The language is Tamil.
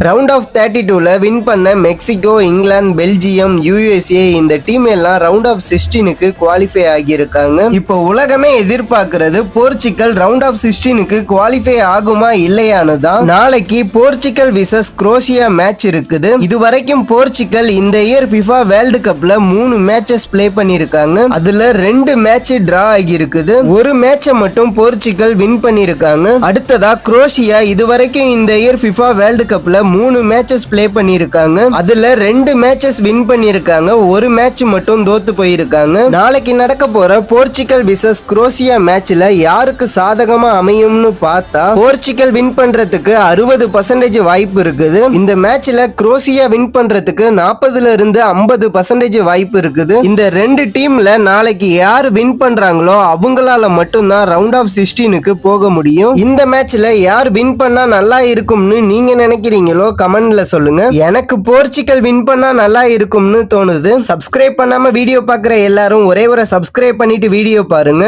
ரவுண்ட் ஆஃப் 32ல வின் பண்ண மெக்சிகோ, இங்கிலாந்து, பெல்ஜியம், யுஎஸ்ஏ இந்த டீம் எல்லாம் ரவுண்ட் ஆஃப் 16க்கு குவாலிஃபை ஆகியிருக்காங்க. இப்போ உலகமே எதிர்பார்க்கிறது போர்ச்சுகல் ரவுண்ட் ஆஃப் 16க்கு குவாலிஃபை ஆகுமா இல்லையானு தான். நாளைக்கு போர்ச்சுகல் விசஸ் குரோஷியா மேட்ச் இருக்குது. இதுவரைக்கும் போர்ச்சுகல் இந்த இயர் FIFA வேர்ல்டு கப்ல 3 மேட்சஸ் பிளே பண்ணிருக்காங்க. அதுல 2 மேட்ச் டிரா ஆகி இருக்குது. ஒரு மேட்சை மட்டும் போர்ச்சுகல் வின் பண்ணிருக்காங்க. அடுத்ததா குரோஷியா இதுவரைக்கும் இந்த இயர் FIFA வேர்ல்டு கப்ல 3 மேட்சஸ் பிளே பண்ணிருக்காங்க. அதுல 2 மேட்சஸ் வின் பண்ணிருக்காங்க. ஒரு மேட்ச் மட்டும் தோத்து போயிருக்காங்க. நாளைக்கு நடக்க போற போர்ச்சுகல் விசஸ் குரோஷியா மேட்ச்ல யாருக்கு சாதகமா அமையும்னு பார்த்தா போர்ச்சுகல் வின் பண்றதுக்கு 60% வாய்ப்பு இருக்குது. இந்த மேட்ச்ல குரோஷியா வின் பண்றதுக்கு 40ல இருந்து 50% வாய்ப்பு இருக்குது. இந்த 2 டீம்ல நாளைக்கு யார் வின் பண்றாங்களோ அவங்களால மட்டும்தான் ரவுண்ட் ஆஃப் 16க்கு போக முடியும். இந்த மேட்ச்ல யார் வின் பண்ணா நல்லா இருக்கும்னு நீங்க நினைக்கிறீங்களோ கமெண்ட்ல சொல்லுங்க. எனக்கு போர்ச்சுகல் வின் பண்ணா நல்லா இருக்கும்னு தோணுது. சப்ஸ்கிரைப் பண்ணாம வீடியோ பார்க்குற எல்லாரும் ஒரே ஒரு சப்ஸ்கிரைப் பண்ணிட்டு வீடியோ பாருங்க.